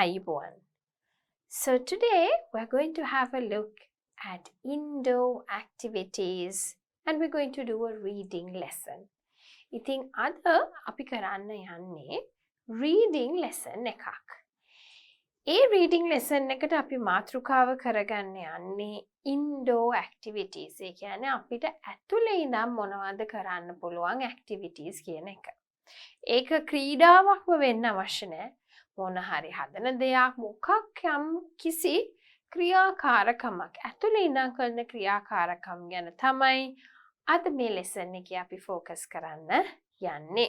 Ayubowan. So today we're going to have a look at indoor activities and we're going to do a reading lesson. ඉතින් අද අපි කරන්න යන්නේ reading lesson එකක්. ඒ reading lesson එකට අපි මාතෘකාව කරගන්න යන්නේ indoor activities. ඒ කියන්නේ අපිට ඇතුලේ ඉඳන් මොනවද කරන්න පුළුවන් activities කියන එක. ඒක ක්‍රීඩාවක්ම වෙන්න අවශ්‍ය නැහැ. මොන හරි හදන දෙයක් මොකක් යම් කිසි ක්‍රියාකාරකමක් ඇතුලේ ඉඳන් කරන ක්‍රියාකාරකම් ගැන තමයි අද මේ lesson එකේ අපි focus කරන්න යන්නේ.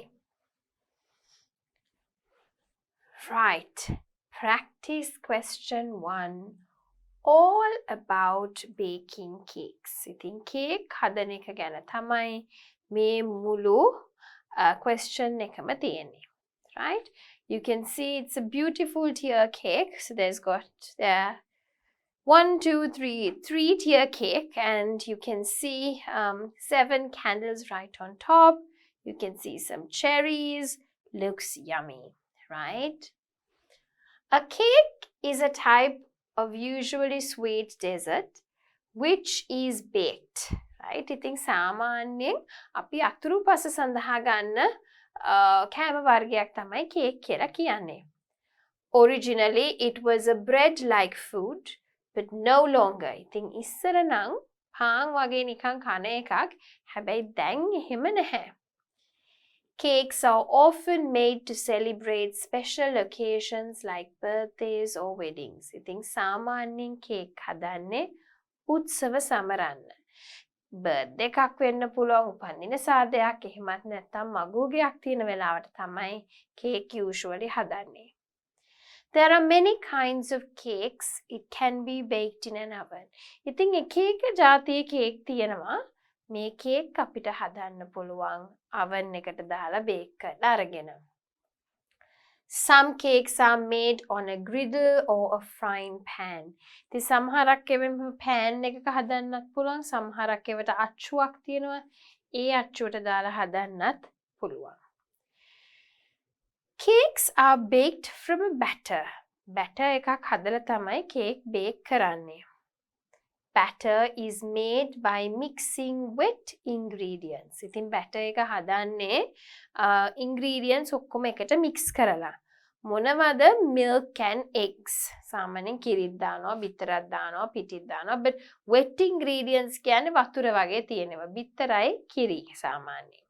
Right. Practice question 1. All about baking cakes. ඉතින් cake හදන එක ගැන තමයි මේ මුළු question එකම තියෙන්නේ. Right? You can see it's a beautiful tier cake. So there's got there 1, 2, 3 tier cake, and you can see 7 candles right on top. You can see some cherries. Looks yummy, right? A cake is a type of usually sweet dessert which is baked, right? ඉතින් සාමාන්‍යයෙන් අපි අතුරු පස සඳහා ගන්න කෑම වර්ගයක් තමයි cake කියලා කියන්නේ. Originally it was a bread-like food, but no longer. ඉතින් ඉස්සර නම් පාන් වගේ නිකන් කන එකක්. හැබැයි දැන් එහෙම නැහැ. Cakes are often made to celebrate special occasions like birthdays or weddings. ඉතින් සාමාන්‍යයෙන් cake හදන්නේ උත්සව සමරන්න. birthday එකක් වෙන්න පුළුවන්, උපන්දින සාදයක්, එහෙමත් නැත්නම් මගුල්ගයක් තියෙන වෙලාවට තමයි cake usually හදන්නේ. There are many kinds of cakes. It can be baked in an oven. ඉතින් එක එක જાතියේ cake තියෙනවා. මේ cake අපිට හදන්න පුළුවන් oven එකට දාලා bake කරලා අරගෙන. Some cakes are made on a griddle or a frying pan. ඉතින් සමහරක් ඒවා pan එකක හදන්නත් පුළුවන්. සමහරක් ඒවට අච්චුවක් තියෙනවා. ඒ අච්චුවට දාලා හදන්නත් පුළුවන්. Cakes are baked from a batter. Batter එකක් හදලා තමයි cake bake කරන්නේ. Batter is made by mixing wet ingredients. ඉතින් batter එක හදන්නේ ingredients ඔක්කොම එකට mix කරලා. මොනවද? Milk and eggs. සාමාන්‍යයෙන් කිරිත් දානවා, බිත්තරක් දානවා, පිටිත් දානවා. But wet ingredients කියන්නේ වතුර වගේ තියෙනවා. බිත්තරයි කිරි සාමාන්‍යයෙන්.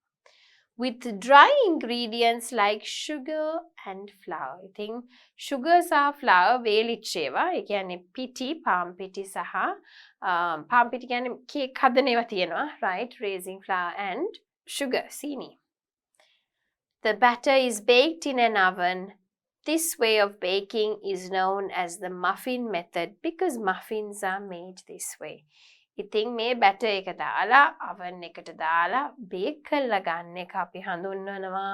With dry ingredients like sugar and flour. ඉතින් sugar සහ flour වේලිච්ච ඒවා. ඒ කියන්නේ පිටි, palm පිටි සහ palm පිටි කියන්නේ කේක් හදන ඒවා තියෙනවා. Right? Raising flour and sugar, සීනි. The batter is baked in an oven. This way of baking is known as the muffin method because muffins are made this way. ඉතින් මේ batter එක දාලා oven එකට දාලා bake කරලා ගන්න එක අපි හඳුන්වනවා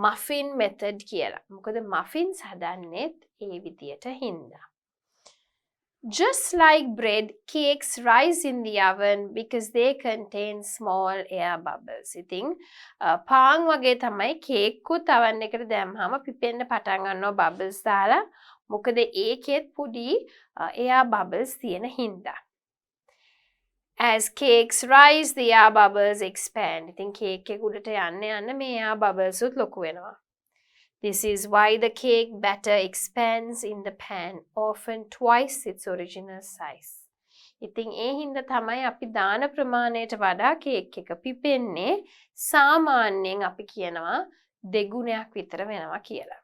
muffin method කියලා. මොකද muffins හදන්නෙත් ඒ විදියට හින්දා. Just like bread, cakes rise in the oven because they contain small air bubbles. ඉතින් පාන් වගේ තමයි cake උත් oven එකට දැම්මම පිපෙන්න පටන් ගන්නවා bubbles දාලා. මොකද ඒකෙත් පොඩි air bubbles තියෙන හින්දා. As cakes rise, the air bubbles expand. ඉතින් cake එක උඩට යන්න මේ air bubbles උත් ලොකු වෙනවා. This is why the cake batter expands in the pan, often twice its original size. ඉතින් ඒ හින්දා තමයි අපි දාන ප්‍රමාණයට වඩා cake එක පිපෙන්නේ. සාමාන්‍යයෙන් අපි කියනවා දෙගුණයක් විතර වෙනවා කියලා.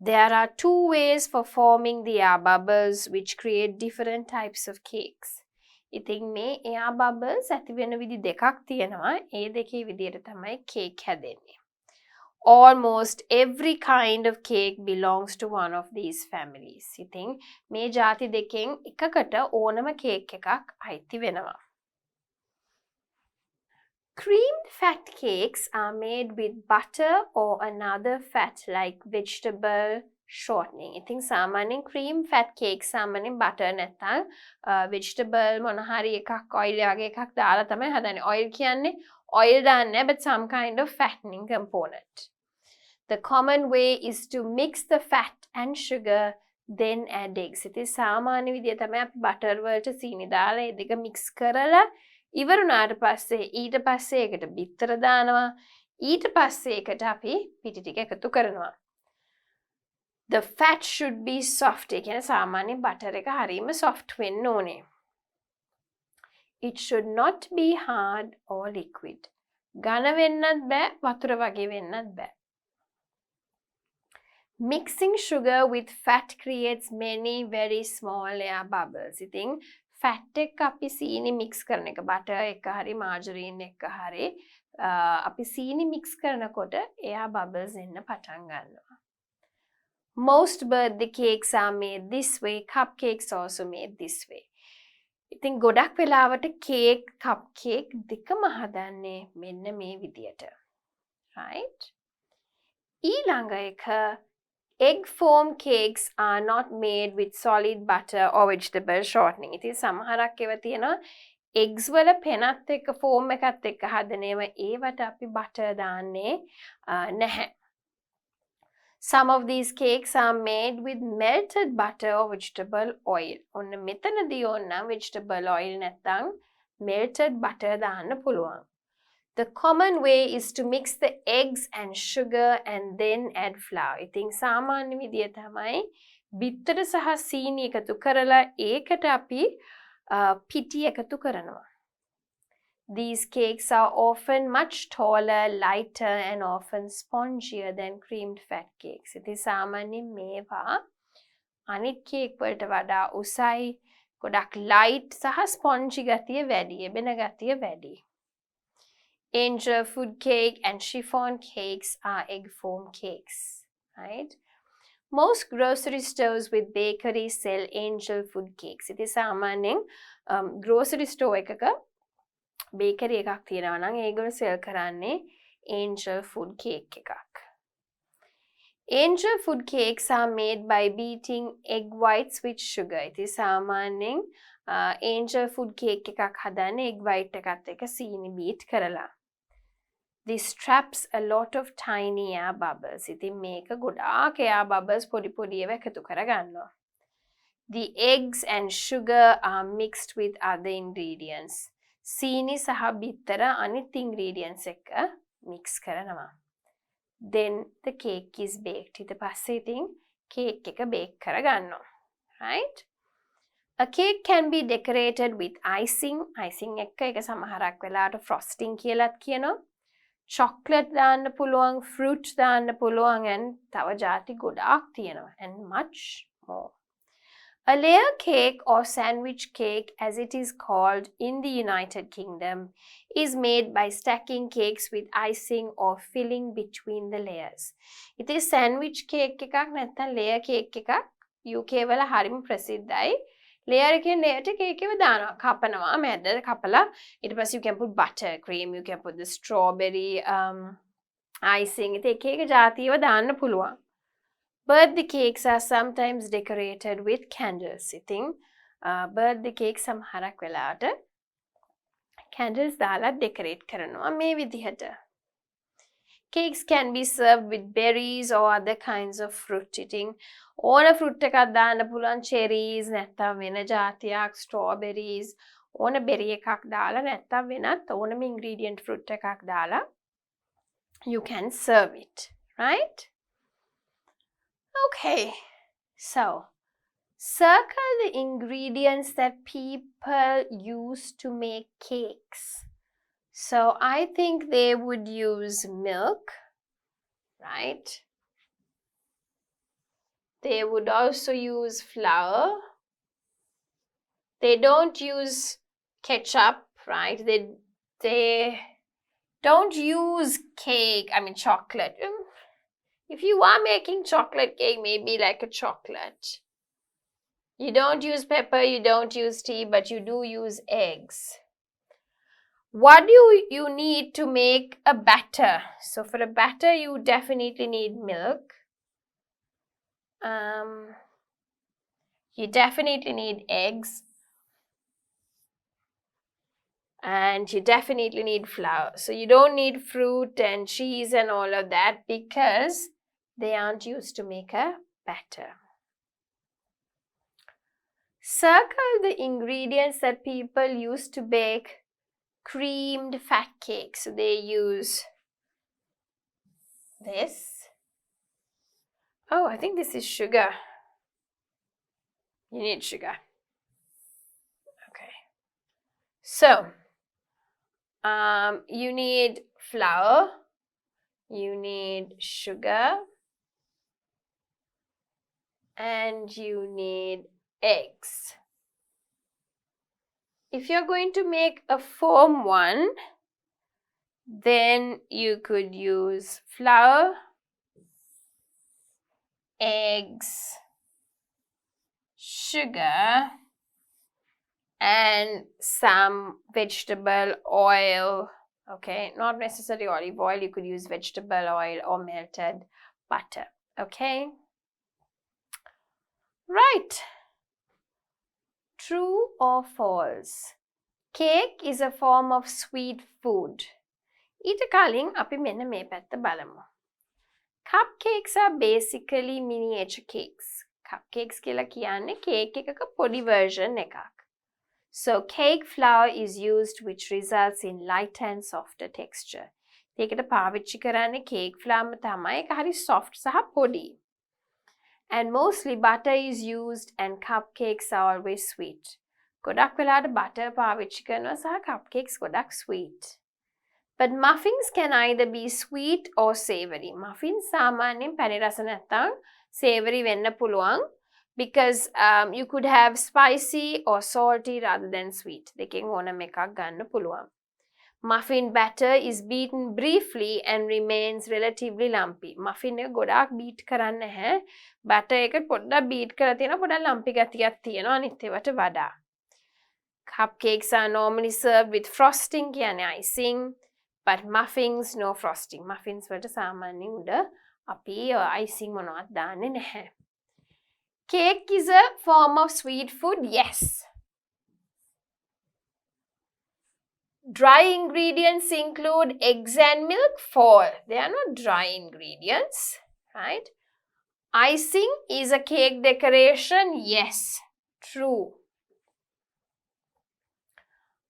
There are 2 ways for forming the air bubbles which create different types of cakes. ඉතින් මේ air bubbles ඇති වෙන විදි දෙකක් තියෙනවා. ඒ දෙකේ විදියට තමයි cake හැදෙන්නේ. Almost every kind of cake belongs to one of these families. ඉතින් මේ ಜಾති දෙකෙන් එකකට ඕනම cake එකක් අයිති වෙනවා. Creamed fat cakes are made with butter or another fat like vegetable shortening. ඉතින් සාමාන්‍යයෙන් cream fat cake සාමාන්‍යයෙන් butter නැත්නම් vegetable මොන හරි එකක් oil වගේ එකක් දාලා තමයි හදන්නේ. Oil කියන්නේ oil දාන්නේ but some kind of fattening component. The common way is to mix the fat and sugar, then add eggs. ඉතින් සාමාන්‍ය විදිය තමයි අපි බටර් වලට සීනි දාලා ඒ දෙක මික්ස් කරලා ඉවරුනාට පස්සේ ඊට පස්සේ ඒකට බිත්තර දානවා. ඊට පස්සේ ඒකට අපි පිටි ටික එකතු කරනවා. The fat should be soft. ඒ කියන්නේ සාමාන්‍ය බටර් එක හරීම soft වෙන්න ඕනේ. It should not be hard or liquid. ඝන වෙන්නත් බෑ වතුර වගේ වෙන්නත් බෑ. Mixing sugar with fat creates many very small air bubbles. ඉතින් fat එක අපි සීනි mix කරන එක butter එක හරි margarine එක හරි අපි සීනි mix කරනකොට air bubbles එන්න පටන් ගන්නවා. Most birthday cakes are made this way. Cupcakes also made this way. ඉතින් ගොඩක් වෙලාවට cake, cupcake දෙකම හදන්නේ මෙන්න මේ විදියට. Right? ඊළඟ එක egg foam cakes are not made with solid butter or vegetable shortening. ඉතින් සමහරක් ඒවා තියෙනවා eggs වල පෙනත් එක්ක foam එකත් එක්ක හදන ඒවා ඒවට අපි butter දාන්නේ නැහැ. Some of these cakes are made with melted butter or vegetable oil. ඔන්න මෙතනදී ඕන vegetable oil නැත්නම් melted butter දාන්න පුළුවන්. The common way is to mix the eggs and sugar and then add flour. ඉතින් සාමාන්‍ය විදිය තමයි බිත්තර සහ සීනි එකතු කරලා ඒකට අපි පිටි එකතු කරනවා. These cakes are often much taller, lighter and often spongier than creamed fat cakes. ඉතින් සාමාන්‍යයෙන් මේවා අනිත් cake වලට වඩා උසයි, ගොඩක් light සහ spongy ගතිය වැඩි, එබෙන ගතිය වැඩි. Angel food cake and chiffon cakes are egg foam cakes, right? Most grocery stores with bakeries sell angel food cakes. ඉතින් සාමාන්‍යයෙන් grocery store එකක bakery එකක් තියෙනවා නම් ඒගොල්ලෝ sell කරන්නේ angel food cake එකක්. Angel food cakes are made by beating egg whites with sugar. ඉතින් සාමාන්‍යයෙන් angel food cake එකක් හදන්නේ egg white එකත් එක්ක සීනි beat කරලා. This traps a lot of tiny air bubbles. ඉතින් මේක ගොඩාක් air bubbles පොඩි පොඩි ඒවා එකතු කරගන්නවා. The eggs and sugar are mixed with other ingredients. සීනි සහ බිත්තර අනිත් ingredients එක්ක mix කරනවා. Then the cake is baked. ඊට පස්සේ ඉතින් cake එක bake කරගන්නවා. Right? A cake can be decorated with icing. Icing එක්ක ඒක සමහරක් වෙලාවට frosting කියලාත් කියනවා. Chocolate දාන්න පුළුවන්, fruit දාන්න පුළුවන් and තව ಜಾති ගොඩාක් තියෙනවා and much more. A layer cake or sandwich cake, as it is called in the United Kingdom, is made by stacking cakes with icing or filling between the layers. It is sandwich cake එකක් නැත්නම් layer cake එකක් UK වල හරිම ප්‍රසිද්ධයි. Layer එකෙන් layer එක cake එක දානවා, කපනවා, මැද කපලා ඊට පස්සේ you can put buttercream, you can put the strawberry icing. ඉතින් එක එක ಜಾතියව දාන්න පුළුවන්. Birthday cakes are sometimes decorated with candles. ඉතින් birthday cake සමහරක් වෙලාවට candles දාලා decorate කරනවා මේ විදිහට. Cakes can be served with berries or other kinds of fruit. ඉතින් ඕන fruit එකක් දාන්න පුළුවන්, cherries නැත්නම් වෙන జాතියක්, strawberries ඕන berry එකක් දාලා නැත්නම් වෙනත් ඕනම ingredient fruit එකක් දාලා you can serve it, right? Okay, so circle the ingredients that people use to make cakes. So I think they would use milk, right? They would also use flour. They don't use ketchup, right? They don't use cake, I mean chocolate. If you are making chocolate cake, maybe like a chocolate. You don't use pepper, you don't use tea, but you do use eggs. What do you need to make a batter? So for a batter, you definitely need milk. You definitely need eggs. And you definitely need flour. So you don't need fruit and cheese and all of that because They aren't used to make a batter. Circle the ingredients that people use to bake creamed fat cakes. So they use this. Oh, I think this is sugar. You need sugar. Okay. So, you need flour. You need sugar. And you need eggs. If you're going to make a foam one, then you could use flour, eggs, sugar, and some vegetable oil. Okay, not necessarily olive oil. You could use vegetable oil or melted butter. Okay. Right. True or false? Cake is a form of sweet food. ඊට කලින් අපි මෙන්න මේ පැත්ත බලමු. Cupcakes are basically miniature cakes. Cupcakes කියලා කියන්නේ cake එකක පොඩි version එකක්. So cake flour is used which results in lighter and softer texture. ඒකට පාවිච්චි කරන්නේ cake flour තමයි. ඒක හරි soft සහ පොඩි. And mostly butter is used and cupcakes are always sweet. ගොඩක් වෙලාවට butter පාවිච්චි කරනවා සහ cupcakes ගොඩක් sweet. But muffins can either be sweet or savory. Muffins සාමාන්‍යයෙන් පැණි රස නැත්නම් savory වෙන්න පුළුවන් because you could have spicy or salty rather than sweet. දෙකෙන් ඕනම එකක් ගන්න පුළුවන්. Muffin batter is beaten briefly and remains relatively lumpy. Muffin එක ගොඩාක් beat කරන්න නැහැ. Batter එක පොඩ්ඩක් beat කරලා තියෙනවා පොඩ්ඩක් lumpy ගතියක් තියෙනවා අනිත් ඒවාට වඩා. Cupcakes are normally served with frosting කියන්නේ icing. But muffins, no frosting. Muffins වලට සාමාන්‍යයෙන් උඩ අපි icing මොනවත් දාන්නේ නැහැ. Cake is a form of sweet food? Yes. Dry ingredients include eggs and milk? False. They are not dry ingredients, right? Icing is a cake decoration? Yes. True.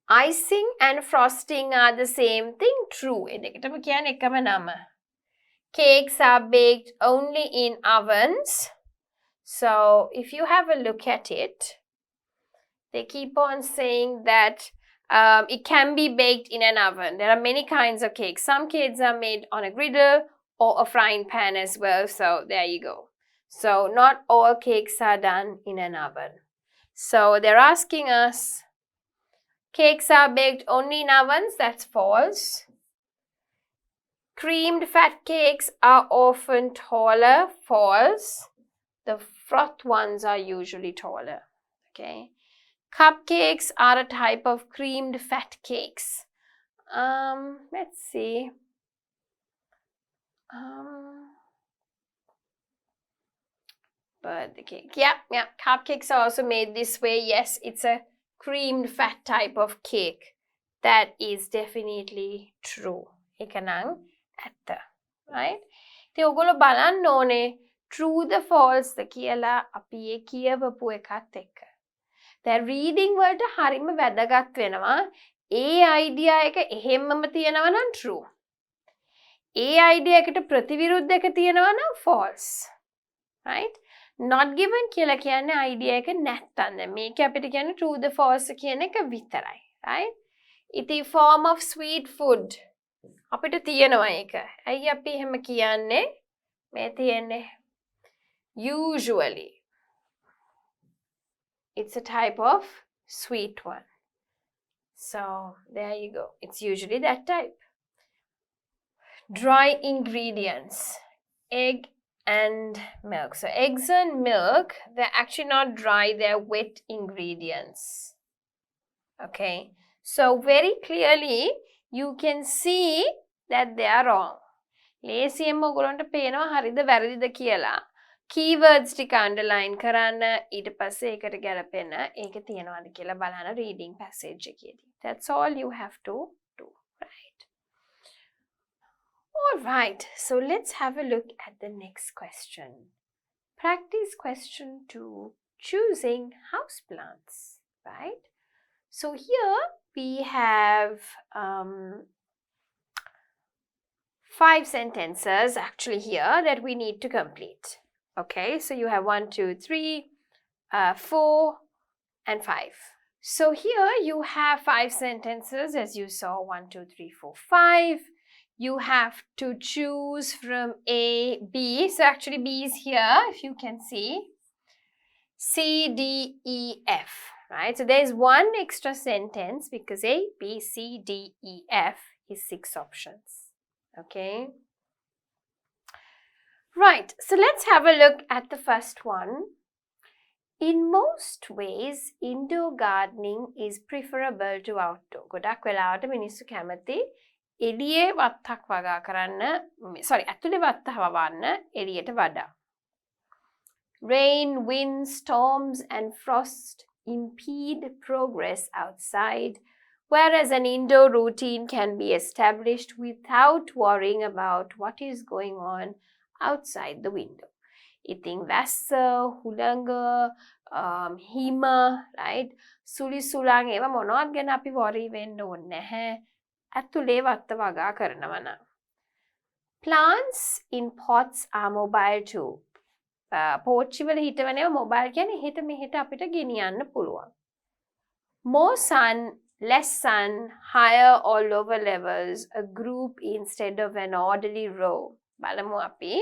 Icing and frosting are the same thing? True. එදකටම කියන්නේ එකම නම. Cakes are baked only in ovens. So if you have a look at it, they keep on saying that it can be baked in an oven. There are many kinds of cakes. Some cakes are made on a griddle or a frying pan as well. So there you go. So not all cakes are done in an oven. So they're asking us, cakes are baked only in ovens? That's false. Creamed fat cakes are often taller? False. The froth ones are usually taller. Okay. Cupcakes are a type of creamed fat cakes. Let's see. Birthday cake. Yeah. Cupcakes are also made this way. Yes, it's a creamed fat type of cake. That is definitely true. ඒක නම් ඇත්ත. Right? ඉතින් ඔයගොල්ලෝ බලන්න ඕනේ true the false ද කියලා අපි ඒ කියවපු එකත් එක්ක. දැන් reading වලට හරිම වැදගත් වෙනවා. ඒ idea එක එහෙම්මම තියෙනවා නම් true. ඒ idea එකට ප්‍රතිවිරුද්ධ එක තියෙනවා නම් false. Right? Not given කියලා කියන්නේ idea එක නැත්තම්. දැන් මේක අපිට කියන්නේ true the false කියන එක විතරයි. Right? ඉතින් form of sweet food අපිට තියෙනවා ඒක. ඇයි අපි එහෙම කියන්නේ? මේ තියෙන්නේ usually. It's a type of sweet one. So there you go. It's usually that type. Dry ingredients. Egg and milk. So eggs and milk, they're actually not dry, they're wet ingredients. Okay. So very clearly, you can see that they are wrong. ලේසියෙන්ම ඔයගොල්ලන්ට පේනවා හරිද වැරදිද කියලා. Keywords ටික underline කරන්න ඊට පස්සේ ඒකට ගැලපෙන ඒක තියනවාද කියලා බලන්න reading passage එකේදී. That's all you have to do, right? All right, so let's have a look at the next question. Practice question 2, choosing houseplants, right? So here we have 5 sentences actually here that we need to complete. Okay, so you have 1, 2, 3, 4, and 5. So here you have 5 sentences as you saw 1, 2, 3, 4, 5. You have to choose from A, B. So actually B is here if you can see. C, D, E, F, right? So there's one extra sentence because A, B, C, D, E, F is 6 options. Okay. Right, so let's have a look at the first one. In most ways, indoor gardening is preferable to outdoor. ගොඩක් වෙලාවට මිනිස්සු කැමති එළියේ වත්තක් වගා කරන්න, ඇතුලේ වත්ත වවන්න එළියට වඩා. Rain, wind, storms and frost impede progress outside, whereas an indoor routine can be established without worrying about what is going on outside the window. ඉතින් වැස්ස, හුළඟ, හිම, right? සුළි සුළං ඒවා මොනවත් ගැන අපි worry වෙන්න ඕනේ නැහැ. ඇතුලේ වත්ත වගා කරනවා නම්. Plants in pots are mobile too. පෝච්චි වල හිටවනේවා mobile කියන්නේ එහෙට මෙහෙට අපිට ගෙනියන්න පුළුවන්. More sun, less sun, higher or lower levels, a group instead of an orderly row. බලමු අපි.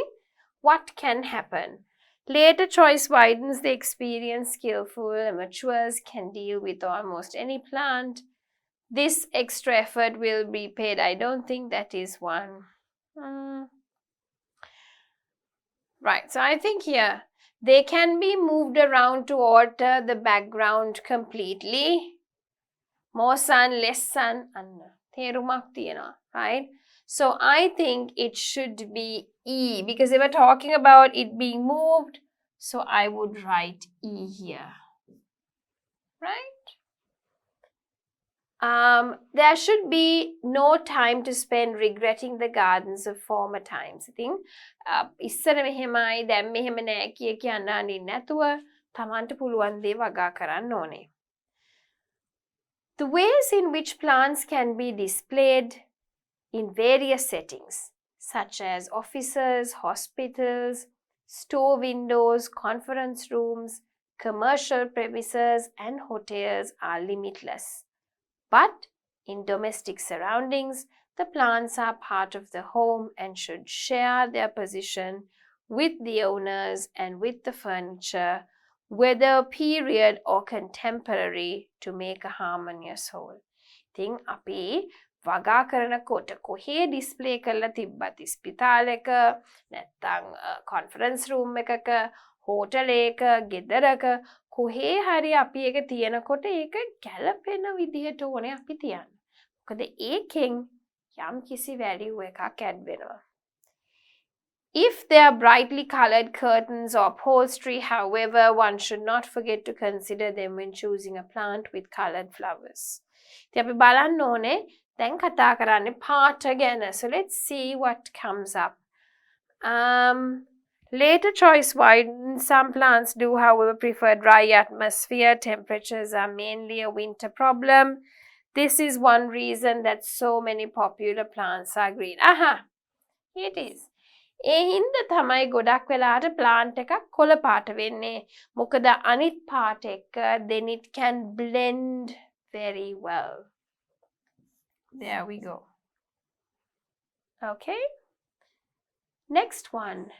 What can happen? Later choice widens the experience. Skillful amateurs can deal with almost any plant. This extra effort will be paid. I don't think that is one. Right, so I think here they can be moved around to alter the background completely. More sun, less sun, right? So I think it should be E because they were talking about it being moved. So I would write E here, right? There should be no time to spend regretting the gardens of former times. I think ඉස්සර මෙහෙමයි දැන් මෙහෙම නෑ කිය කියන්න අනින්න නැතුව තමන්ට පුළුවන් දේ වගා කරන්න ඕනේ. The ways in which plants can be displayed in various settings, such as offices, hospitals, store windows, conference rooms, commercial premises, and hotels are limitless. But in domestic surroundings, the plants are part of the home and should share their position with the owners and with the furniture, whether period or contemporary, to make a harmonious whole. Think අපි වගා කරනකොට කොහේ display කරලා තිබ්බත් ස්පිතාලයක නැත්නම් conference room එකක hotel එක ගෙදරක කොහේ හරි අපි ඒක තියනකොට ඒක ගැලපෙන විදිහට ඕනේ අපි තියන්න. මොකද ඒකෙන් යම් කිසි value එකක් add වෙනවා. If there are brightly colored curtains or upholstery, however, one should not forget to consider them when choosing a plant with colored flowers. ඉතින් අපි බලන්න ඕනේ දැන් කතා කරන්නේ පාට ගැන. So let's see what comes up. Later choice widens. Some plants do, however, prefer dry atmosphere. Temperatures are mainly a winter problem. This is one reason that so many popular plants are green. Aha! It is. ඒ හින්දා තමයි ගොඩක් වෙලාට plant එකක් කොළ පාට වෙන්නේ. මොකද අනිත් පාට එක්ක then it can blend very well. There we go. Okay. Next one.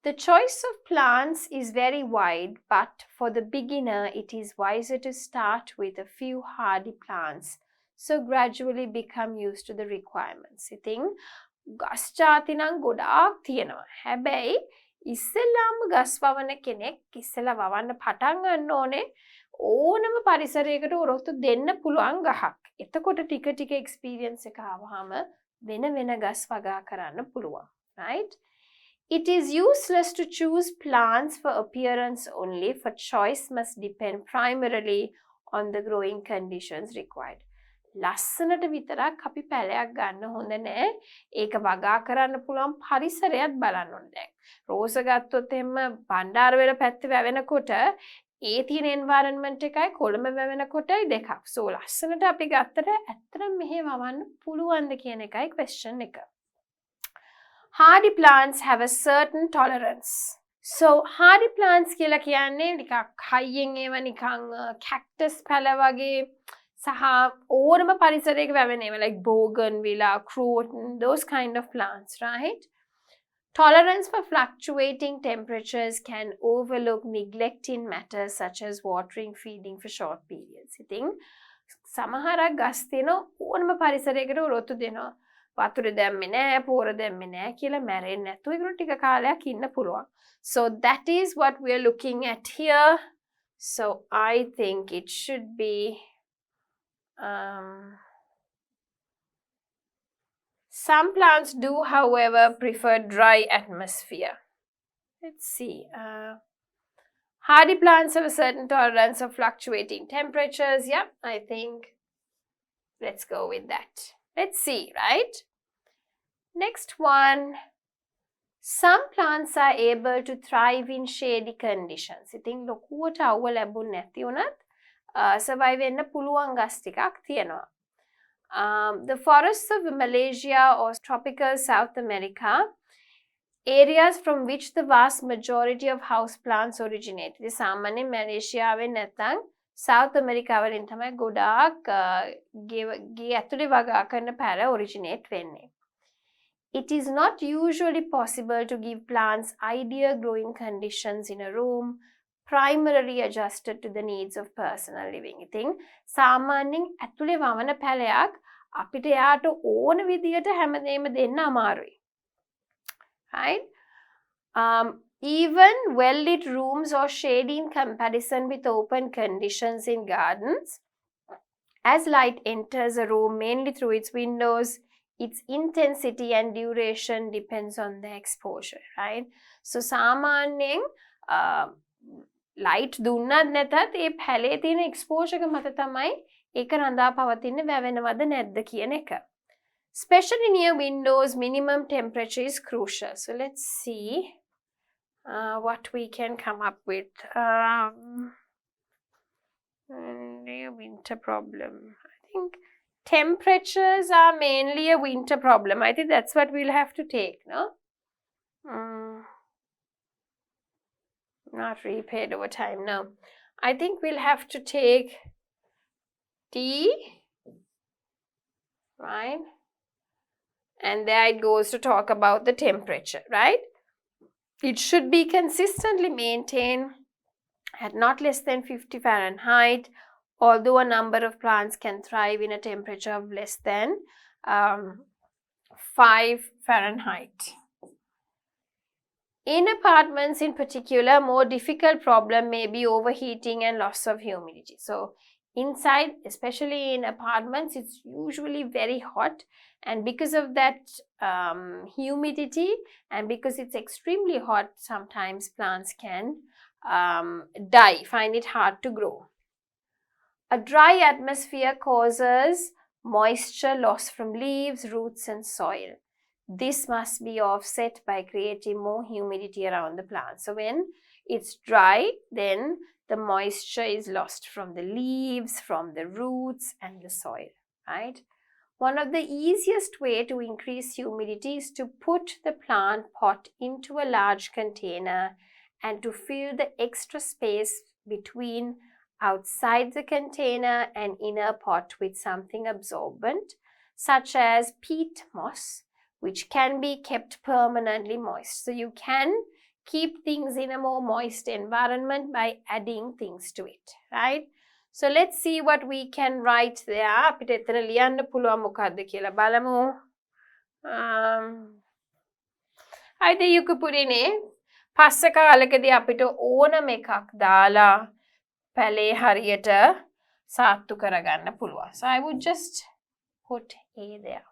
The choice of plants is very wide, but for the beginner, it is wiser to start with a few hardy plants, so gradually become used to the requirements. ඉතින් ගස් ಜಾති නම් ගොඩාක් තියෙනවා. හැබැයි ඉස්සෙල්ලාම ගස් වවන කෙනෙක් ඉස්සෙල්ලා වවන්න පටන් ගන්න ඕනේ ඕනම පරිසරයකට ඔරොත්තු දෙන්න පුළුවන් ගහක්. එතකොට ටික ටික experience එක ආවහම වෙන වෙන ගස් වගා කරන්න පුළුවන්. Right? It is useless to choose plants for appearance only, for choice must depend primarily on the growing conditions required. ලස්සනට විතරක් අපි පැලයක් ගන්න හොඳ නෑ. ඒක වගා කරන්න පුළුවන් පරිසරයත් බලන්න ඕනේ. දැන් රෝස ගත්තොත් එහෙම බණ්ඩාරවැල පැත්තේ වැවෙනකොට ඒ තියෙන environment එකයි කොළඹ වැවෙනකොටයි දෙකක්. So ලස්සනට අපි ගත්තට ඇත්තටම මෙහෙ වවන්න පුළුවන්ද කියන එකයි question එක. Hardy plants have a certain tolerance. So hardy plants කියලා කියන්නේ නිකක් හයියෙන් ඒව නිකන් cactus පැල වගේ සහ ඕනම පරිසරයක වැවෙන ඒවා like bougainvillea, croton, those kind of plants, right? Tolerance for fluctuating temperatures can overlook neglecting matters such as watering, feeding for short periods. ඉතින් සමහරක් ගස් තියෙන ඕනම පරිසරයකට රොතු දෙනවා. වතුර දැම්මේ නැහැ, පොර දැම්මේ නැහැ කියලා මැරෙන්නේ නැතුව ඒකට ටික කාලයක් ඉන්න පුළුවන්. So that is what we are looking at here. So I think it should be some plants do, however, prefer dry atmosphere. Let's see. Hardy plants have a certain tolerance of fluctuating temperatures. Yeah, I think let's go with that. Let's see, right? Next one. Some plants are able to thrive in shady conditions. I think ලොකුවට අවුව ලැබුණ නැති උනත් survive වෙන්න පුළුවන් ගස් ටිකක් තියෙනවා. The forests of Malaysia or tropical South America, areas from which the vast majority of house plants originate. ඉතින් සාමාන්‍යයෙන් මැලේසියාවෙන් නැත්නම් South America වලින් තමයි ගොඩාක් ගේ ඇතුලේ වගා කරන පැල originate වෙන්නේ. It is not usually possible to give plants ideal growing conditions in a room primarily adjusted to the needs of personal living. ඉතින් සාමාන්‍යයෙන් ඇතුලේ වවන පැලයක් අපිට යාට ඕන විදියට හැමදේම දෙන්න අමාරුයි. Right? Even well-lit rooms or shade in comparison with open conditions in gardens, as light enters a room mainly through its windows, its intensity and duration depends on the exposure, right? So සාමාන්‍යයෙන් light දුන්නත් නැතත් ඒ පැලේ තියෙන exposure එක මත තමයි ඒක රඳා පවතින්නේ වැවෙනවද නැද්ද කියන එක. Especially near windows, minimum temperature is crucial. So let's see what we can come up with. Winter problem. I think temperatures are mainly a winter problem. I think that's what we'll have to take, no? Not repaid over time, no. I think we'll have to take T, right? And there it goes to talk about the temperature, right? It should be consistently maintained at not less than 50 Fahrenheit, although a number of plants can thrive in a temperature of less than 5 Fahrenheit. In apartments in particular, more difficult problem may be overheating and loss of humidity. So inside, especially in apartments, it's usually very hot, and because of that humidity and because it's extremely hot, sometimes plants can die, find it hard to grow. A dry atmosphere causes moisture loss from leaves, roots and soil. This must be offset by creating more humidity around the plant. So when it's dry, then the moisture is lost from the leaves, from the roots and the soil, right? One of the easiest way to increase humidity is to put the plant pot into a large container and to fill the extra space between outside the container and inner pot with something absorbent, such as peat moss, which can be kept permanently moist. So you can keep things in a more moist environment by adding things to it, right? So let's see what we can write there. අපිට එතන ලියන්න පුළුවන් මොකක්ද කියලා බලමු. Either you could put in පස්ස කාලෙකදී අපිට ඕනම එකක් දාලා පැලේ හරියට සාත්තු කරගන්න පුළුවන්. So I would just put A there.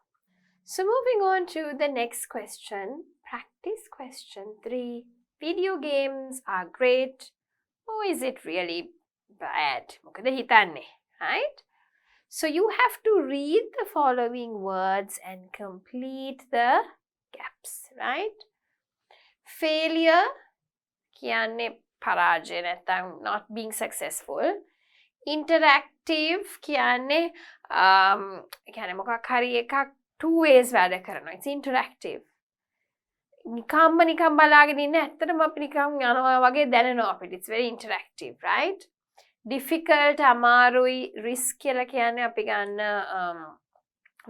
So moving on to the next question. Practice question 3. Video games are great, or is it really bad? මොකද හිතන්නේ, right? So you have to read the following words and complete the gaps, right? Failure කියන්නේ පරාජය නැත්නම් not being successful. Interactive කියන්නේ මොකක් හරි එකක් two ways වැඩ කරනවා. It's interactive. නිකම්ම බලාගෙන ඉන්න ඇත්තටම අපි නිකම් යනවා වගේ දැනෙනවා අපිට. It's very interactive, right? Difficult අමාරුයි risk කියලා කියන්නේ අපි ගන්න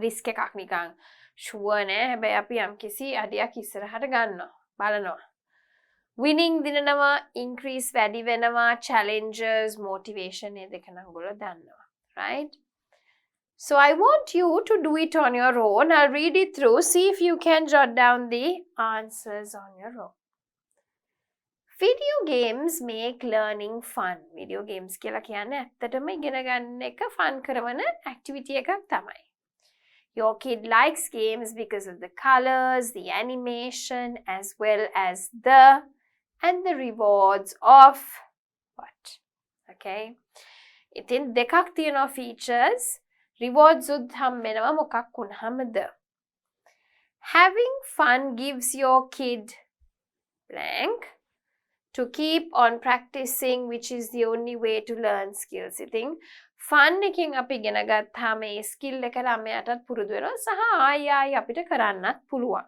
risk එකක් නිකන් sure නෑ. හැබැයි අපි යම්කිසි අඩියක් ඉස්සරහට ගන්නවා. බලනවා. Winning දිනනවා, increase වැඩි වෙනවා, challenges, motivation මේ දෙක නම් ඔයගොල්ලෝ දන්නවා, right? So I want you to do it on your own. I'll read it through. See if you can jot down the answers on your own. Video games make learning fun. Video games කියලා කියන්නේ ඇත්තටම ඉගෙන ගන්න එක fun කරන activity එකක් තමයි. Your kid likes games because of the colors, the animation, as well as the rewards of what? Okay. ඉතින් දෙකක් තියෙනවා features. Rewards උත් හම්බෙනවා මොකක් වුණාමද? Having fun gives your kid blank to keep on practicing, which is the only way to learn skills. ඉතින් fun එකෙන් අපි ඉගෙන ගත්තාම මේ skill එක ළමයාටත් පුරුදු වෙනවා සහ ආයි අපිට කරන්නත් පුළුවන්.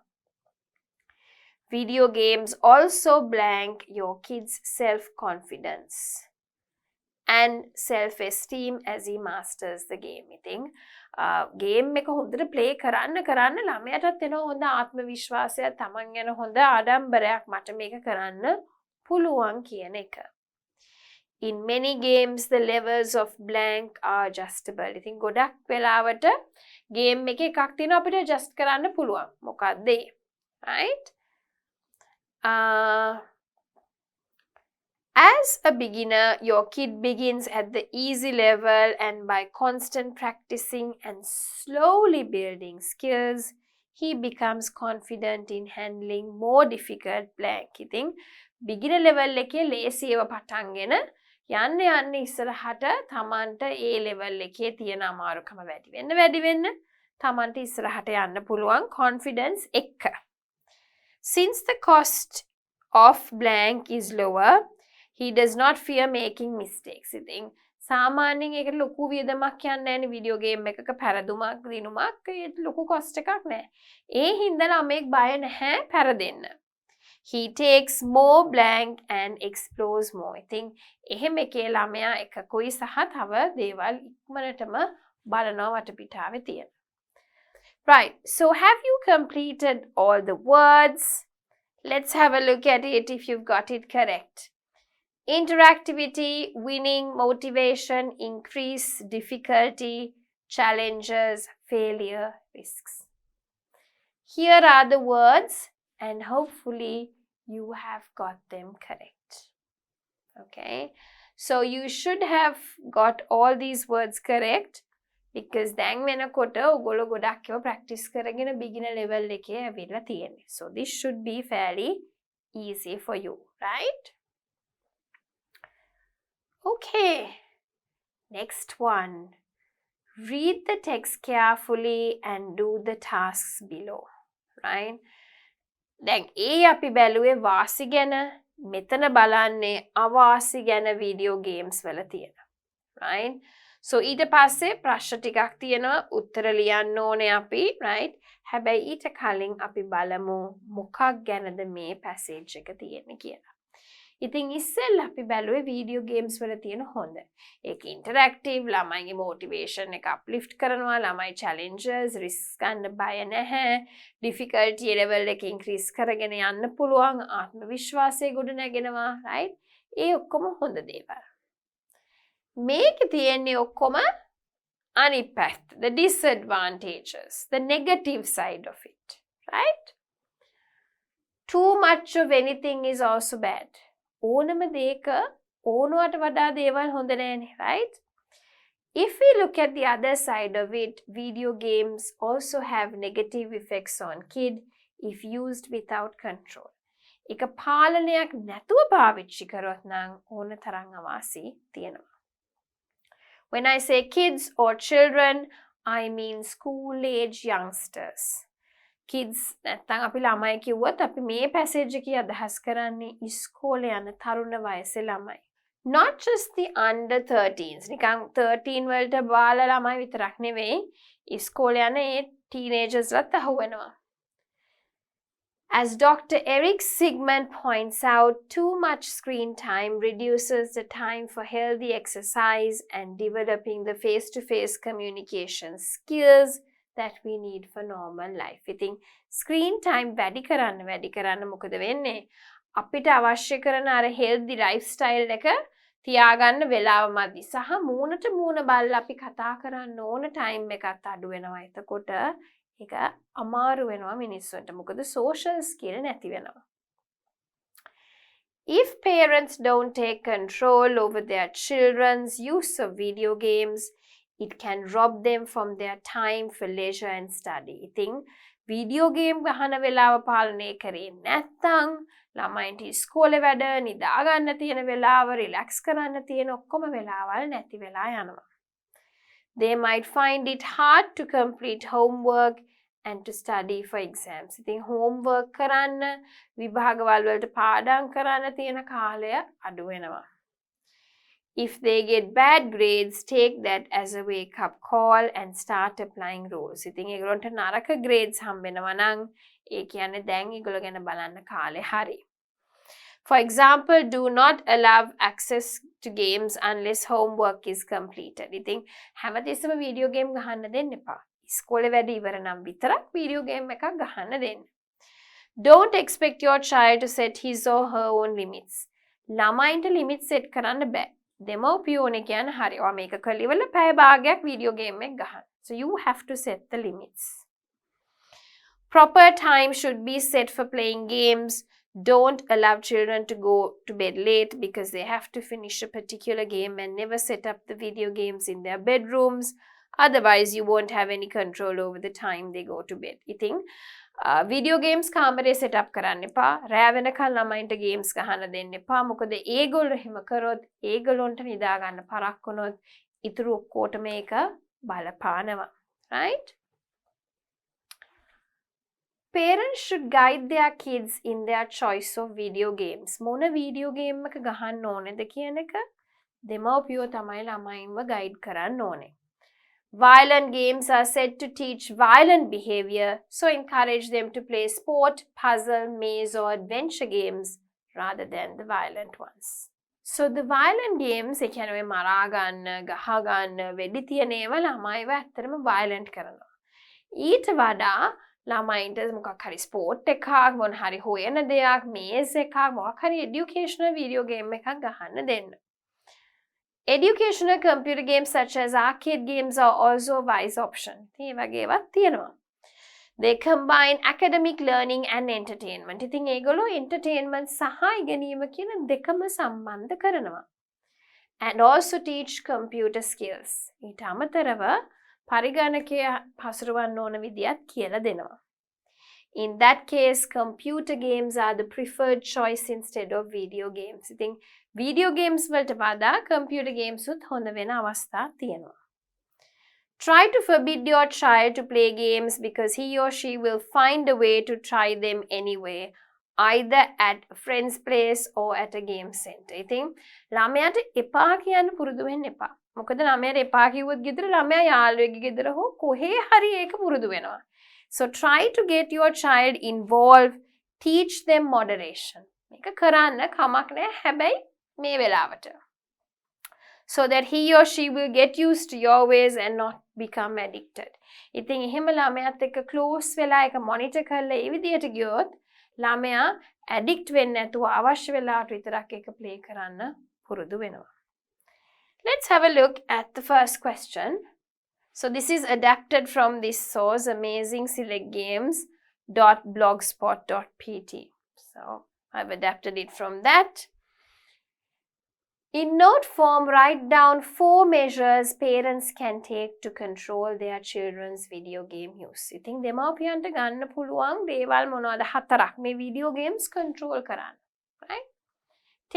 Video games also blank your kids' self-confidence and self-esteem as he masters the game. ඉතින් game එක හොඳට play කරන්න ළමයාටත් එනවා හොඳ ආත්ම විශ්වාසයක්, තමන් ගැන හොඳ ආඩම්බරයක්, මට මේක කරන්න පුළුවන් කියන එක. In many games the levels of blank are adjustable. ඉතින් ගොඩක් වෙලාවට game එකේ එකක් තියෙනවා අපිට adjust කරන්න පුළුවන්. මොකක්ද ඒ? Right? As a beginner, your kid begins at the easy level, and by constant practicing and slowly building skills, he becomes confident in handling more difficult blank. ඉතින් beginner level එකේ ලේසියව පටන්ගෙන යන්න ඉස්සරහට තමන්ට ඒ level එකේ තියෙන අමාරුකම වැඩි වෙන්න තමන්ට ඉස්සරහට යන්න පුළුවන් confidence එක්ක. Since the cost of blank is lower, he does not fear making mistakes. ඉතින් සාමාන්‍යයෙන් ඒකට ලොකු වියදමක් යන්නේ නැහැ නේ වීඩියෝ ගේම් එකක පැරදුමක් දිනුමක් ඒ ලොකු cost එකක් නැහැ. ඒ හින්දා ළමෙක් බය නැහැ පැරදෙන්න. He takes more blank and explores more. ඉතින් එහෙම එකේ ළමයා එකකුයි සහ තව දේවල් ඉක්මනටම බලනවා වටපිටාවේ තියෙන. Right, so have you completed all the words? Let's have a look at it if you've got it correct. Interactivity, winning, motivation, increase, difficulty, challenges, failure, risks. Here are the words and hopefully you have got them correct. Okay, so you should have got all these words correct. Because දැන් වෙනකොට ඔයගොල්ලෝ ගොඩක් ඒවා practice කරගෙන beginner level එකේ ඇවිල්ලා තියෙන්නේ. So this should be fairly easy for you, right? Okay. Next one. Read the text carefully and do the tasks below, right? දැන් ඒ අපි බැලුවේ වාසි ගැන, මෙතන බලන්නේ අවාසි ගැන video games වල තියෙන. Right? So ඊට පස්සේ ප්‍රශ්න ටිකක් තියෙනවා උත්තර ලියන්න ඕනේ අපි, right? හැබැයි ඊට කලින් අපි බලමු මොකක් ගැනද මේ passage එක තියෙන්නේ කියලා. ඉතින් ඉස්සෙල්ලා අපි බැලුවේ video games වල තියෙන හොඳ. ඒක interactive, ළමයිගේ motivation එක uplift කරනවා, ළමයි challenges, risks ගන්න බය නැහැ, difficulty level එක increase කරගෙන යන්න පුළුවන්, ආත්ම විශ්වාසය ගොඩ නැගෙනවා, right? ඒ ඔක්කොම හොඳ දේවල්. මේක තියෙන්නේ ඔක්කොම අනිත් පැත්ත, the disadvantages, the negative side of it, right? Too much of anything is also bad. ඕනම දෙයක ඕනවට වඩා දේවල් හොඳ නෑනේ, right? If we look at the other side of it, video games also have negative effects on kid if used without control. එක පාලනයක් නැතුව පාවිච්චි කරොත් නම් ඕන තරම් අවාසි තියෙනවා. When I say kids or children, I mean school age youngsters. Kids නැත්තම් අපි ළමයි කිව්වොත් අපි මේ passage එකේ අදහස් කරන්නේ ඉස්කෝලේ යන තරුණ වයසේ ළමයි. Not just the under 13s. නිකන් 13 වලට බාල ළමයි විතරක් නෙවෙයි. ඉස්කෝලේ යන ඒ teenagers ලත් අහුවෙනවා. As Dr. Eric Sigmund points out, too much screen time reduces the time for healthy exercise and developing the face-to-face communication skills that we need for normal life. ඉතින් screen time වැඩි කරන්න මොකද වෙන්නේ? අපිට අවශ්‍ය කරන අර healthy lifestyle එක තියාගන්න වෙලාව මදි. සහ මූණට මූණ බලලා අපි කතා කරන්න ඕන time එකත් අඩු වෙනවා. එතකොට ඒක අමාරු වෙනවා මිනිස්සුන්ට. මොකද social skill නැති වෙනවා. If parents don't take control over their children's use of video games, it can rob them from their time for leisure and study. ඉතින් video game ගහන වෙලාව පාලනය කරේ නැත්නම් ළමයින්ට ඉස්කෝලේ වැඩ නිදා ගන්න තියෙන වෙලාව රිලැක්ස් කරන්න තියෙන ඔක්කොම වෙලාවල් නැති වෙලා යනවා. They might find it hard to complete homework and to study for exams. ඉතින් homework කරන්න විභාගවල වලට පාඩම් කරන්න තියෙන කාලය අඩු වෙනවා. If they get bad grades, take that as a wake-up call and start applying rules. ඉතින් ඒගොල්ලන්ට නරක grades හම්බෙනවා නම් ඒ කියන්නේ දැන් ඒගොල්ලෝ ගැන බලන්න කාලේ හරි. For example, do not allow access to games unless homework is completed. ඉතින් හැමතිස්සෙම video game ගහන්න දෙන්න එපා. ඉස්කෝලේ වැඩ ඉවර නම් විතරක් video game එකක් ගහන්න දෙන්න. Don't expect your child to set his or her own limits. ළමයින්ට limits set කරන්න බෑ. දෙමව්පියෝනේ කියන්නේ හරි. ඔයා මේක කළ ඉවරලා පැය භාගයක් video game එක ගහන්න. So you have to set the limits. Proper time should be set for playing games. Don't allow children to go to bed late because they have to finish a particular game and never set up the video games in their bedrooms. Otherwise, you won't have any control over the time they go to bed. ඉතින් video games කාමරේ set up කරන්න එපා. රෑ වෙනකන් ළමයින්ට games ගහන්න දෙන්න එපා. මොකද ඒගොල්ලෝ එහෙම කරොත් ඒගොල්ලොන්ට නිදා ගන්න පරක් වුණොත් ඉතුරු ඔක්කොට මේක බලපානවා. Right? Parents should guide their kids in their choice of video games. මොන video game එක ගහන්න ඕනේද කියන එක දෙමව්පියෝ තමයි ළමයින්ව guide කරන්න ඕනේ. Violent games are said to teach violent behavior, so encourage them to play sport, puzzle, maze or adventure games rather than the violent ones. So the violent games, ඒ කියන්නේ මරා ගන්න, ගහ ගන්න, වෙඩි තියන ඒවා ළමයිව ඇත්තටම violent කරනවා. ඊට වඩා ළමයින්ට මොකක් හරි ස්පෝර්ට් එකක්, මොන හරි හොයන දෙයක්, මේස් එකක්, මොකක් හරි educational video game එකක් ගහන්න දෙන්න. Educational computer games such as arcade games are also a wise option. ඒ වගේ ඒවාත් තියෙනවා. They combine academic learning and entertainment. ඉතින් ඒගොල්ලෝ entertainment සහ ඉගෙනීම කියන දෙකම සම්බන්ධ කරනවා. And also teach computer skills. ඊට අමතරව පරිගණකය හසුරවන්න ඕන විදියත් කියලා දෙනවා. In that case, computer games are the preferred choice instead of video games. ඉතින් video games වලට වඩා computer games උත් හොඳ වෙන අවස්ථා තියෙනවා. Try to forbid your child to play games because he or she will find a way to try them anyway, either at a friend's place or at a game center. ඉතින් ළමයාට එපා කියන්න පුරුදු වෙන්න එපා. මොකද ළමයාට එපා කිව්වොත් ගෙදර ළමයා යාළුවෙක්ගේ ගෙදර හෝ කොහේ හරි ඒක පුරුදු වෙනවා. So try to get your child involved, teach them moderation. මේක කරන්න කමක් නැහැ හැබැයි මේ වෙලාවට. So that he or she will get used to your ways and not become addicted. ඉතින් එහෙම ළමයාත් එක්ක close වෙලා ඒක monitor කරලා ඒ විදියට ගියොත් ළමයා addict වෙන්නේ නැතුව අවශ්‍ය වෙලාවට විතරක් ඒක play කරන්න පුරුදු වෙනවා. Let's have a look at the first question. So this is adapted from this source, amazingsillygames.blogspot.pt. So I've adapted it from that. In note form, write down 4 measures parents can take to control their children's video game use. ඉතින් දෙමාපියන්ට ගන්න පුළුවන් දේවල් මොනවද 4ක් මේ video games control කරන්න. Right?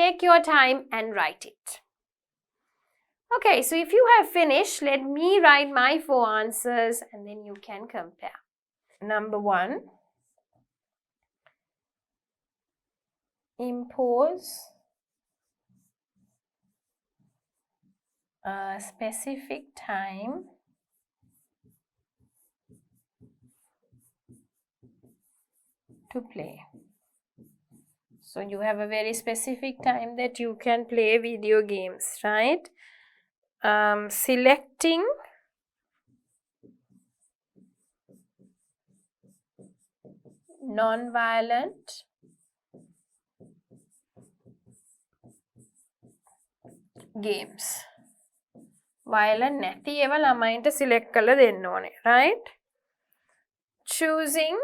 Take your time and write it. Okay, so if you have finished, let me write my 4 answers and then you can compare. Number 1, impose a specific time to play. So you have a very specific time that you can play video games, right? Selecting non-violent games. Violent නැති ඒවා ළමයින්ට select කරලා දෙන්න ඕනේ, right? Choosing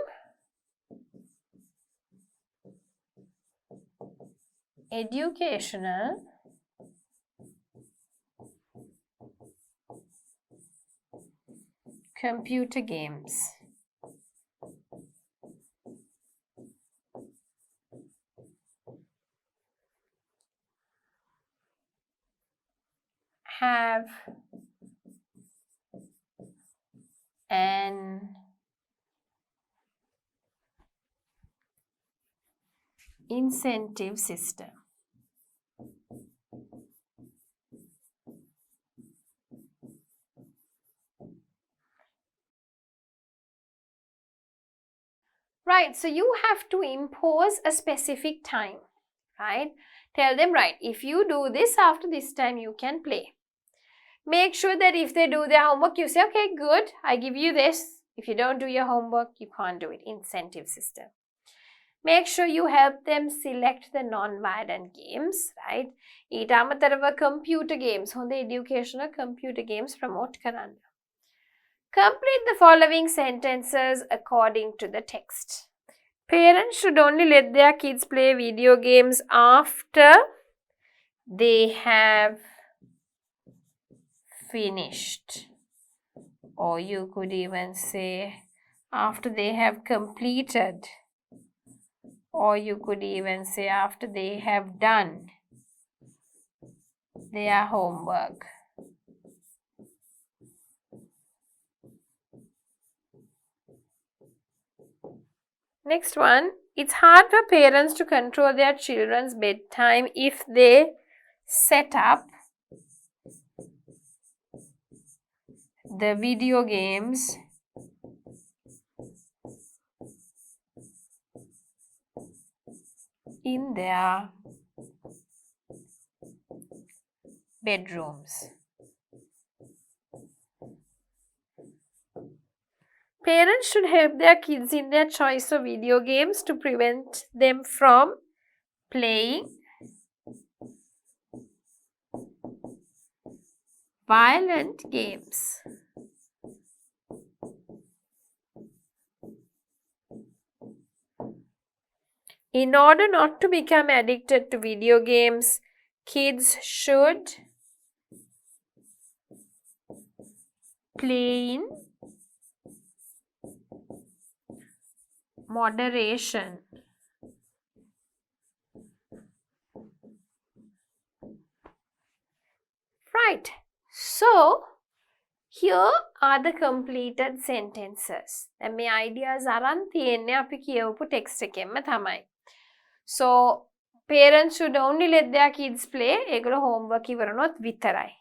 educational computer games. Have an incentive system. Right, so you have to impose a specific time, right? Tell them, right, if you do this after this time, you can play. Make sure that if they do their homework, you say, okay, good, I give you this. If you don't do your homework, you can't do it. Incentive system. Make sure you help them select the non-violent games, right? ඊට අමතරව computer games, හොඳ educational computer games promote කරන්න. Complete the following sentences according to the text. Parents should only let their kids play video games after they have finished. Or you could even say after they have completed. Or you could even say after they have done their homework. Next one, it's hard for parents to control their children's bedtime if they set up the video games in their bedrooms. Parents should help their kids in their choice of video games to prevent them from playing violent games. In order not to become addicted to video games, kids should play in moderation. Right. So, here are the completed sentences. දැන් මේ ideas අරන් තියෙන්නේ අපි කියවපු text එකෙන්ම තමයි. So, parents should only let their kids play. ඒගොල්ලෝ homework ඉවරනොත් විතරයි.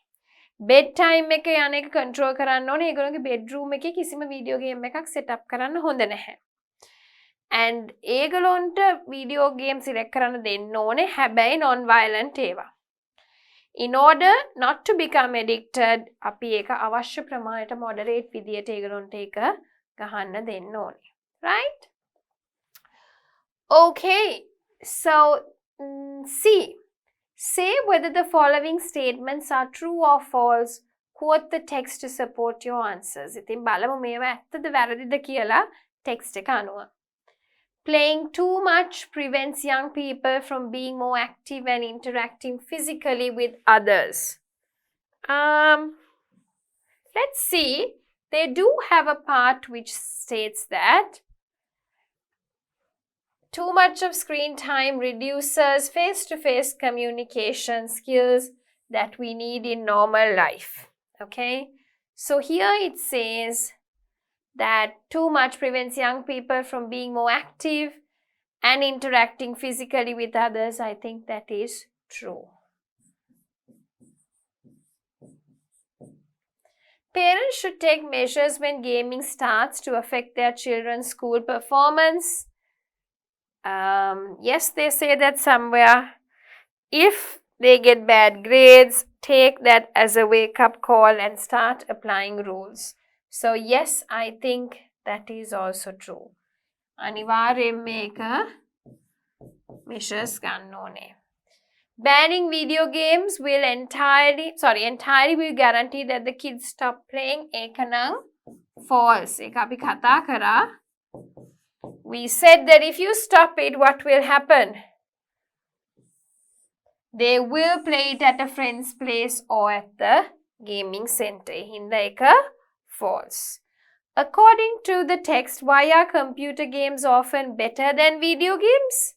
Bedtime එක යන එක control කරන්න ඕනේ. ඒගොල්ලෝගේ bedroom එකේ කිසිම video game එකක් set up කරන්න හොඳ නැහැ. And ඒගොල්ලොන්ට video game select කරන්න දෙන්න ඕනේ. හැබැයි non-violent ඒවා. In order not to become addicted, අපි ඒක අවශ්‍ය ප්‍රමාණයට moderate විදියට ඒගොල්ලොන්ට ඒක ගහන්න දෙන්න ඕනේ. Right? Okay. So, C. Say whether the following statements are true or false. Quote the text to support your answers. ඉතින් බලමු මේවා ඇත්තද වැරදිද කියලා text එක අනුව. Playing too much prevents young people from being more active and interacting physically with others. Let's see. They do have a part which states that too much of screen time reduces face-to-face communication skills, that we need in normal life. Okay, so here it says that too much prevents young people from being more active and interacting physically with others. I think that is true. Parents should take measures when gaming starts to affect their children's school performance. Yes, they say that somewhere. If they get bad grades, take that as a wake-up call and start applying rules. So yes, I think that is also true. අනිවාර්යෙන් මේක measures ගන්න ඕනේ. Banning video games will entirely will guarantee that the kids stop playing. ඒක නම් false. ඒක අපි කතා කරා. We said that if you stop it, what will happen? They will play it at a friend's place or at the gaming center. Hinda එක false. According to the text, why are computer games often better than video games?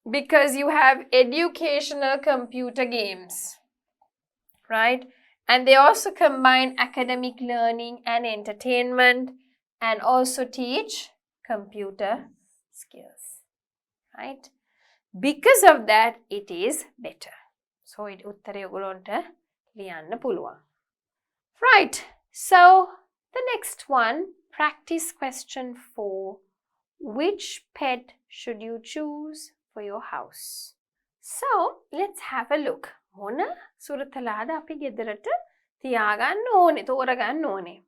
Because you have educational computer games, right? And they also combine academic learning and entertainment and also teach computer skills, right? Because of that, it is better. So, it උත්තරය ඔයගොල්ලන්ට ලියන්න පුළුවන්. Right. So, the next one, practice question 4. Which pet should you choose for your house? So, let's have a look. මොන සුරතලාද අපි ගෙදරට තියාගන්න ඕනේ, තෝරගන්න ඕනේ.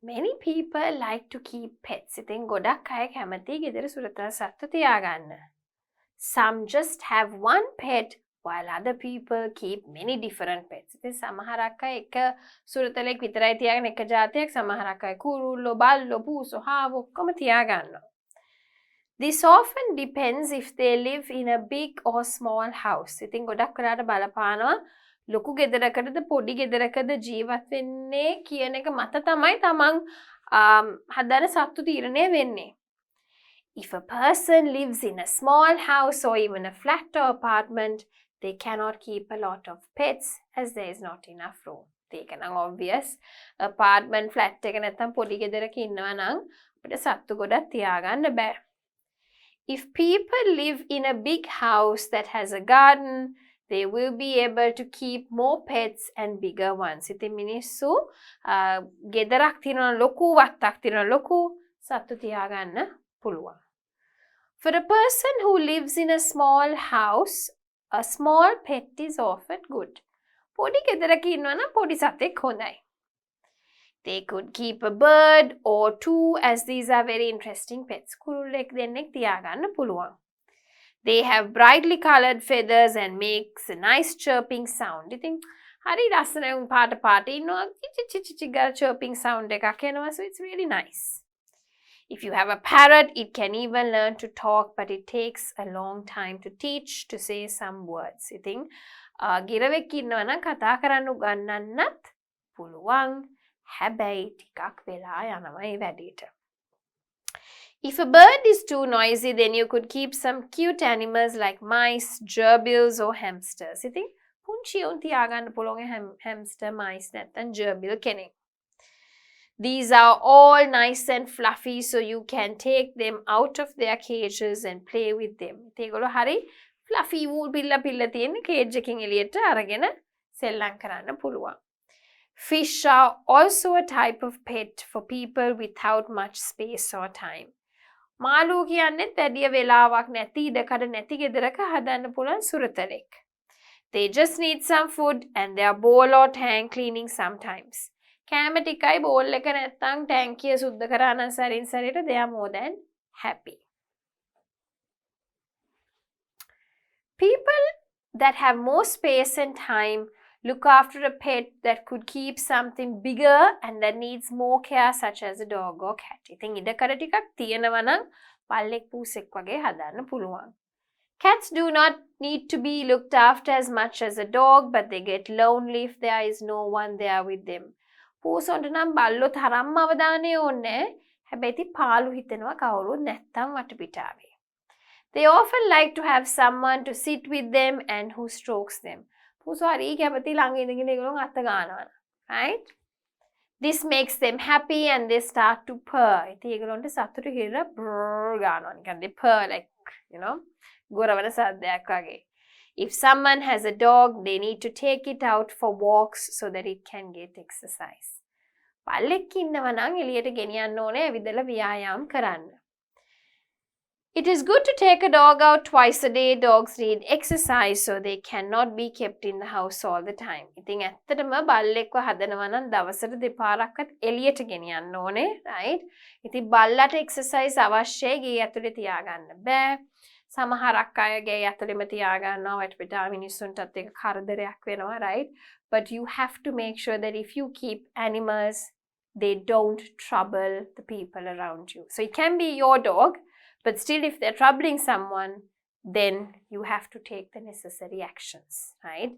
Many people like to keep pets. ඉතින් ගොඩක් අය කැමති ගෙදර සුරතල් සත්තු තියාගන්න. Some just have one pet while other people keep many different pets. ඉතින් සමහරක් අය එක සුරතලෙක් විතරයි තියාගෙන එක ජාතියක්, සමහරක් අය කුරුල්ලෝ, බල්ලෝ, පූසෝ, හාවෝ ඔක්කොම තියාගන්නවා. This often depends if they live in a big or small house. ඉතින් ගොඩක් වෙලාවට බලපානවා ලොකු ගෙදරකටද පොඩි ගෙදරකද ජීවත් වෙන්නේ කියන එක මත තමයි තමන් හදන සත්තු තීරණය වෙන්නේ. If a person lives in a small house or even a flat or apartment, they cannot keep a lot of pets as there is not enough room. ඒක නම් obvious. Apartment flat එක නැත්තම් පොඩි ගෙදරක ඉන්නවා නම් අපිට සත්තු ගොඩක් තියාගන්න බෑ. If people live in a big house that has a garden, they will be able to keep more pets and bigger ones. ඉතින් මිනිස්සු ගෙදරක් තියෙනවා ලොකු, වත්තක් තියෙනවා ලොකු, සත්තු තියාගන්න පුළුවන්. For a person who lives in a small house, a small pet is often good. පොඩි ගෙදරක ඉන්නවා නම් පොඩි සතෙක් හොඳයි. They could keep a bird or two as these are very interesting pets. කුරුල්ලෙක් දෙන්නෙක් තියාගන්න පුළුවන්. They have brightly colored feathers and makes a nice chirping sound. ඉතින් හරි ලස්සනයි උන් පාට ඉන්නවා. චිචි ගාලා chirping sound එකක් එනවා. So it's really nice. If you have a parrot, it can even learn to talk, but it takes a long time to teach to say some words. ඉතින් ගිරවෙක් ඉන්නවා නම් කතා කරන්න උගන්වන්නත් පුළුවන්. හැබැයි ටිකක් වෙලා යනවා ඒ වැඩේට. If a bird is too noisy, then you could keep some cute animals like mice, gerbils or hamsters. ඉතින් පුංචි උන් තියාගන්න පුළුවන් hamster, mice නැත්නම් gerbil කෙනෙක්. These are all nice and fluffy, so you can take them out of their cages and play with them. ඒගොල්ලෝ හරි fluffy wool පිල්ල තියෙන cage එකකින් එළියට අරගෙන සෙල්ලම් කරන්න පුළුවන්. Fish are also a type of pet for people without much space or time. මාළු කියන්නේත් වැඩි වෙලාවක් නැති ඉඩකඩ නැති ගෙදරක හදන්න පුළුවන් සුරතලෙක්. They just need some food and their bowl or tank cleaning sometimes. කෑම ටිකයි බෝල් එක නැත්තම් ටැංකිය සුද්ධ කරා නම් සරින් සරේට they are more than happy. People that have more space and time look after a pet that could keep something bigger and that needs more care, such as a dog or cat. ඉතින් ඉඩකඩ ටිකක් තියෙනවා නම් පල්ලෙක් පූසෙක් වගේ හදන්න පුළුවන්. Cats do not need to be looked after as much as a dog, but they get lonely if there is no one there with them. පූසොන්ට නම් බල්ලෝ තරම්ම අවධානය ඕනේ. හැබැයි ඉතින් පාළු හිතෙනවා කවුරුත් නැත්තම් වටපිටාවේ. They often like to have someone to sit with them and who strokes them. Right? This makes them happy and they start to purr. They purr like, if someone has a dog, they need to take it out for walks so that it can get exercise. It is good to take a dog out twice a day. Dogs need exercise so they cannot be kept in the house all the time. ඉතින් ඇත්තටම බල්ලෙක්ව හදනවා නම් දවසට දෙපාරක්වත් එළියට ගෙනියන්න ඕනේ, right? ඉතින් බල්ලට exercise අවශ්‍යයි ගේ ඇතුලේ තියාගන්න බෑ. සමහරක් අය ගේ ඇතුලේම තියාගන්නවා වටපිටා මිනිස්සුන්ටත් ඒක කරදරයක් වෙනවා, right? But you have to make sure that if you keep animals, they don't trouble the people around you. So it can be your dog, but still if they're troubling someone, then you have to take the necessary actions, right?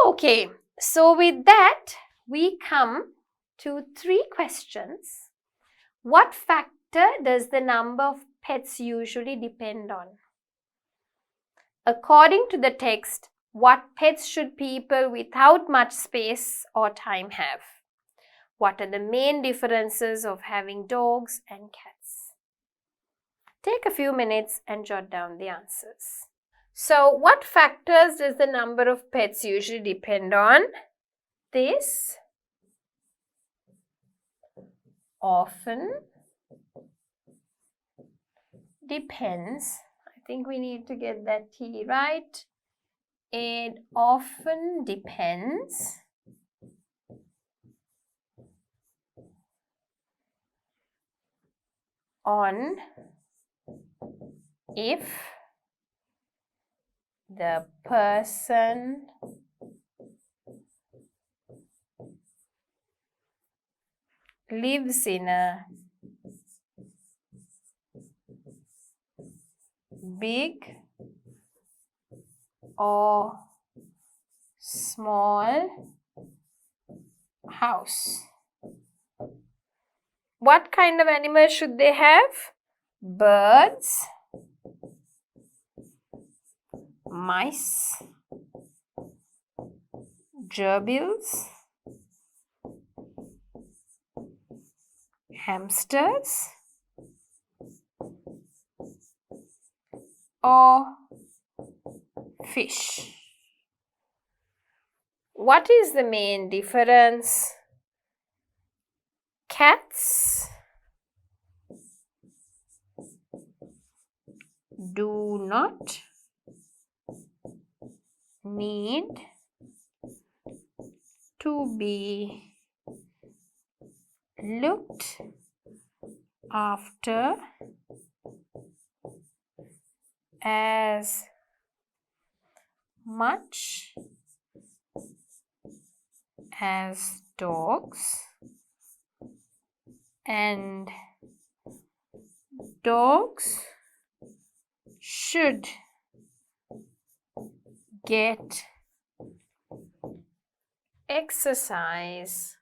Okay, so with that, we come to 3 questions. What factor does the number of pets usually depend on? According to the text, what pets should people without much space or time have? What are the main differences of having dogs and cats? Take a few minutes and jot down the answers. So, what factors does the number of pets usually depend on? This often depends. I think we need to get that T right. It often depends on if the person lives in a big or small house. What kind of animals should they have? Birds, mice, gerbils, hamsters, or fish. What is the main difference? Cats do not need to be looked after as much as dogs, and dogs should get exercise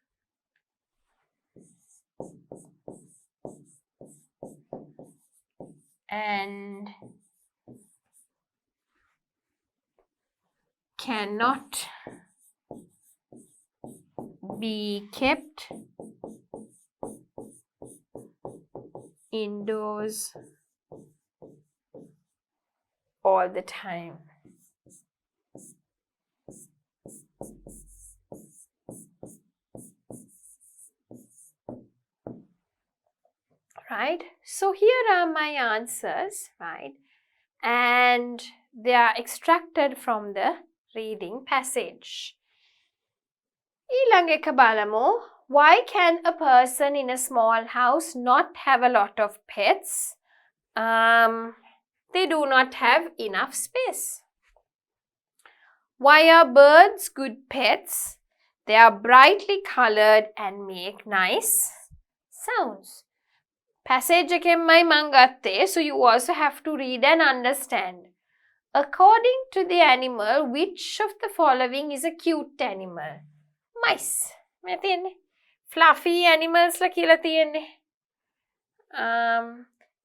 and cannot be kept indoors all the time. Right? So here are my answers, right? And they are extracted from the reading passage. ඊළඟ එක බලමු. Why can a person in a small house not have a lot of pets? They do not have enough space. Why are birds good pets? They are brightly colored and make nice sounds. Passage එකෙන්මයි මං ගත්තේ, so you also have to read and understand. According to the animal, which of the following is a cute animal? Mice. මේ තියෙන්නේ. Fluffy animals ලා කියලා තියෙන්නේ.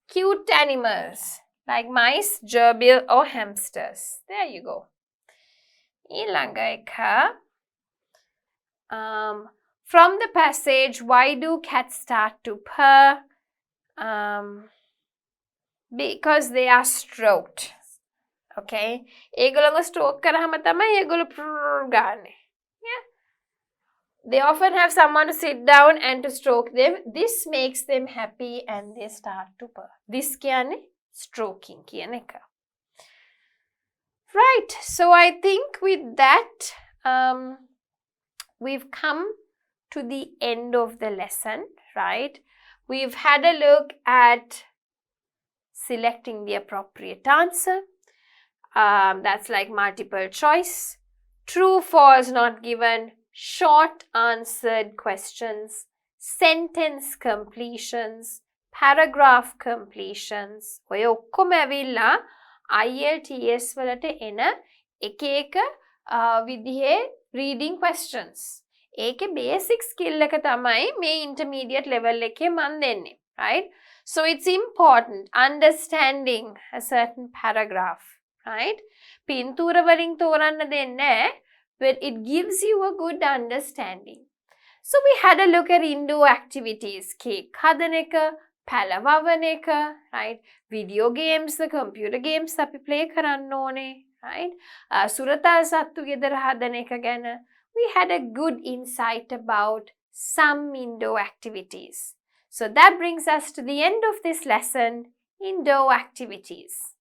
Cute animals like mice, gerbil or hamsters. There you go. ඊළඟ එක from the passage, why do cats start to purr? Because they are stroked. Okay? ඒගොල්ලෝ stroke කරාම තමයි ඒගොල්ලෝ purr ගාන්නේ. Yeah. They often have someone to sit down and to stroke them. This makes them happy and they start to purr. This කියන්නේ stroking කියන එක. Right. So I think with that, we've come to the end of the lesson, right? We've had a look at selecting the appropriate answer. That's like multiple choice. True, false, not given. Short answered questions. Sentence completions. Paragraph completions. ඔය ඔක්කොම ඇවිල්ලා IELTS වලට එන එක එක විදිහේ reading questions. ඒකේ basic skill එක තමයි මේ intermediate level එකේ මන් දෙන්නේ, right? So it's important understanding a certain paragraph, right? පින්තූර වලින් තෝරන්න දෙන්නේ, but it gives you a good understanding. So we had a look at indoor activities, cake හදන එක, පැලවවන එක, right? Video games, the computer games අපි play කරන්න ඕනේ, right? සුරතල් සත්තු ගෙදර හදන එක ගැන. We had a good insight about some indoor activities. So that brings us to the end of this lesson, indoor activities.